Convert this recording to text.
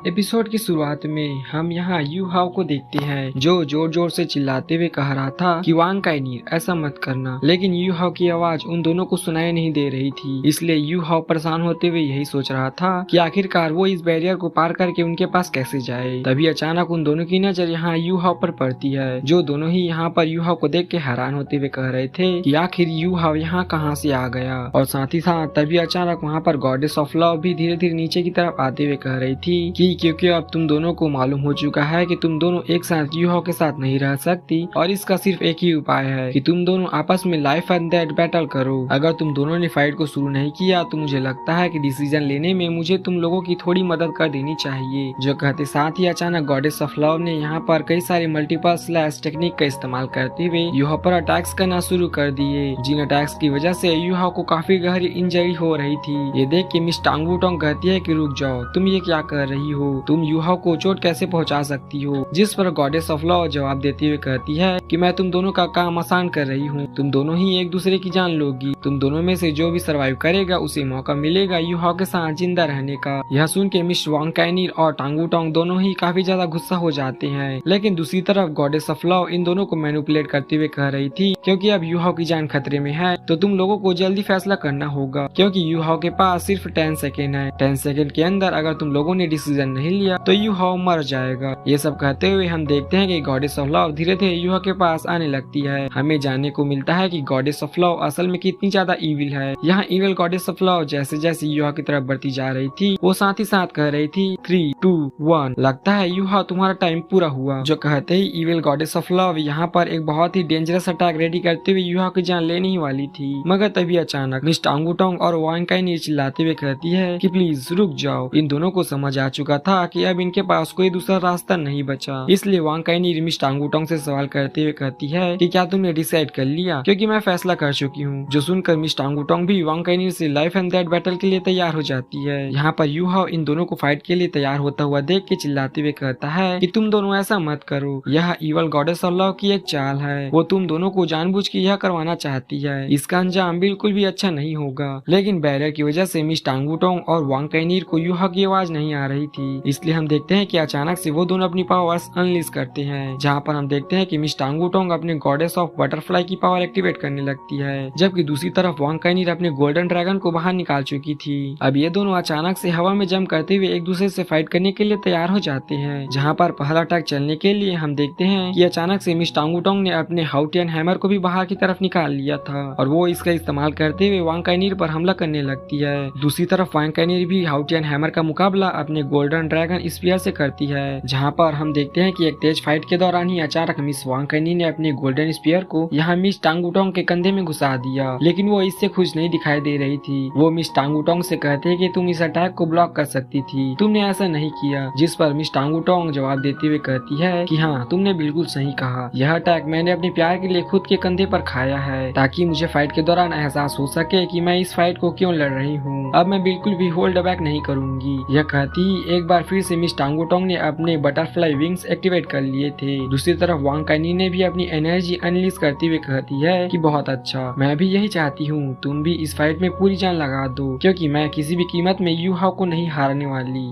Episode की शुरुआत में हम यहाँ यू हाव को देखते हैं जो जोर जोर से चिल्लाते हुए कह रहा था कि वांग काइनीर ऐसा मत करना, लेकिन यू हाव की आवाज उन दोनों को सुनाई नहीं दे रही थी। इसलिए यू हाव परेशान होते हुए यही सोच रहा था कि आखिरकार वो इस बैरियर को पार करके उनके पास कैसे जाए। तभी अचानक उन दोनों की नजर यहाँ यू हाव पर पड़ती है, जो दोनों ही यहाँ पर यू हाव को देख के हैरान होते हुए कह रहे थे कि आखिर यू हाव यहाँ कहाँ से आ गया। और साथ ही साथ तभी अचानक वहाँ पर गॉडेस ऑफ लव भी धीरे धीरे नीचे की तरफ आते हुए कह रही थी कि क्योंकि अब तुम दोनों को मालूम हो चुका है कि तुम दोनों एक साथ यू हाव के साथ नहीं रह सकती, और इसका सिर्फ एक ही उपाय है कि तुम दोनों आपस में लाइफ एंड डेथ बैटल करो। अगर तुम दोनों ने फाइट को शुरू नहीं किया तो मुझे लगता है कि डिसीजन लेने में मुझे तुम लोगों की थोड़ी मदद कर देनी चाहिए। जो कहते साथ ही अचानक गॉडेस ऑफ लव ने यहाँ पर कई सारे मल्टीपल स्लैश टेक्निक का इस्तेमाल करते हुए यू हाव पर अटैक्स करना शुरू कर दिए, जिन अटैक्स की वजह से यू हाव को काफी गहरी इंजरी हो रही थी। ये देख के मिस टांग वूटोंग कहती है कि रुक जाओ, तुम ये क्या कर रही हो, तुम यू हाव को चोट कैसे पहुंचा सकती हो। जिस पर गॉडेस ऑफ लव जवाब देते हुए कहती है कि मैं तुम दोनों का काम आसान कर रही हूँ, तुम दोनों ही एक दूसरे की जान लोगी, तुम दोनों में से जो भी सर्वाइव करेगा उसे मौका मिलेगा यू हाव के साथ जिंदा रहने का। यह सुन के मिस वांग काइनीर और टांग वूटोंग दोनों ही काफी ज्यादा गुस्सा हो जाते हैं, लेकिन दूसरी तरफ गॉडेस ऑफ लव इन दोनों को मैनिपुलेट करते हुए कह रही थी क्योंकि अब यू हाव की जान खतरे में है तो तुम लोगों को जल्दी फैसला करना होगा, क्योंकि यू हाव के पास सिर्फ 10 सेकेंड है। 10 सेकेंड के अंदर अगर तुम लोगों ने डिसीजन नहीं लिया तो यू हाव मर जाएगा। ये सब कहते हुए हम देखते हैं कि गॉडेस ऑफ लव धीरे धीरे यू हाव के पास आने लगती है। हमें जानने को मिलता है कि गॉडेस ऑफ लव असल में कितनी ज्यादा इविल है। यहाँ इविल गॉडेस ऑफ लव जैसे जैसे यू हाव की तरफ बढ़ती जा रही थी वो साथ ही साथ कह रही थी 3, 2, 1 लगता है यू हाव तुम्हारा टाइम पूरा हुआ। जो कहते ही इविल गॉडेस ऑफ लव यहाँ पर एक बहुत ही डेंजरस अटैक रेडी करते हुए यू हाव की जान लेने ही वाली थी, मगर तभी अचानक मिस टांग वूटोंग और वांग काइनीर चिल्लाते हुए कहती है कि प्लीज रुक जाओ। इन दोनों को समझ आ चुका था कि अब इनके पास कोई दूसरा रास्ता नहीं बचा, इसलिए वांग काइनीर मिस टांग वूटोंग से सवाल करते हुए कहती है कि क्या तुमने डिसाइड कर लिया, क्योंकि मैं फैसला कर चुकी हूँ। जो सुनकर मिस टांग वूटोंग भी वांग काइनीर से लाइफ एंड डेथ बैटल के लिए तैयार हो जाती है। यहाँ पर यू हाव इन दोनों को फाइट के लिए तैयार होता हुआ देख के चिल्लाते हुए कहता है कि तुम दोनों ऐसा मत करो, यह इवल गॉडेस ऑफ लव की एक चाल है, वो तुम दोनों को जानबूझ के यह करवाना चाहती है, इसका अंजाम बिल्कुल भी अच्छा नहीं होगा। लेकिन बैरियर की वजह से मिस टांग वूटोंग और वांग काइनीर को यू हाव की आवाज नहीं आ रही थी, इसलिए हम देखते हैं कि अचानक से वो दोनों अपनी पावर्स अनलीज करते हैं, जहाँ पर हम देखते हैं कि मिस टांग वूटोंग अपने गॉडेस ऑफ बटरफ्लाई की पावर एक्टिवेट करने लगती है, जबकि दूसरी तरफ वांग काइनीर अपने गोल्डन ड्रैगन को बाहर निकाल चुकी थी। अब ये दोनों अचानक से हवा में जंप करते हुए एक दूसरे से फाइट करने के लिए तैयार हो जाते हैं, जहाँ पर पहला अटैक चलने के लिए हम देखते हैं कि अचानक से मिस टांग वूटोंग ने अपने हाउटियन हैमर को भी बाहर की तरफ निकाल लिया था और वो इसका इस्तेमाल करते हुए वांग काइनीर पर हमला करने लगती है। दूसरी तरफ वांग काइनीर भी हाउटियन हैमर का मुकाबला अपने गोल्डन ड्रैगन स्पीयर से करती है, जहाँ पर हम देखते हैं कि एक तेज फाइट के दौरान ही अचानक मिस वांग काइनीर ने अपने गोल्डन स्पीयर को यहाँ मिस टांग वूटोंग के कंधे में घुसा दिया, लेकिन वो इससे खुश नहीं दिखाई दे रही थी। वो मिस टांग वूटोंग से कहते हैं कि तुम इस अटैक को ब्लॉक कर सकती थी, तुमने ऐसा नहीं किया। जिस पर मिस टांग वूटोंग जवाब देते हुए कहती है कि हाँ, तुमने बिल्कुल सही कहा, यह अटैक मैंने अपने प्यार के लिए खुद के कंधे पर खाया है, ताकि मुझे फाइट के दौरान एहसास हो सके कि मैं इस फाइट को क्यों लड़ रही हूँ। अब मैं बिल्कुल भी होल्ड बैक नहीं करूंगी। यह कहती ही एक बार फिर से मिस टांग वूटोंग ने अपने बटरफ्लाई विंग्स एक्टिवेट कर लिए थे। दूसरी तरफ वांग काइनीर ने भी अपनी एनर्जी अनलीज करते हुए कहती है कि बहुत अच्छा, मैं भी यही चाहती हूँ, तुम भी इस फाइट में पूरी जान लगा दो, क्योंकि मैं किसी भी कीमत में यू हाव को नहीं हारने वाली।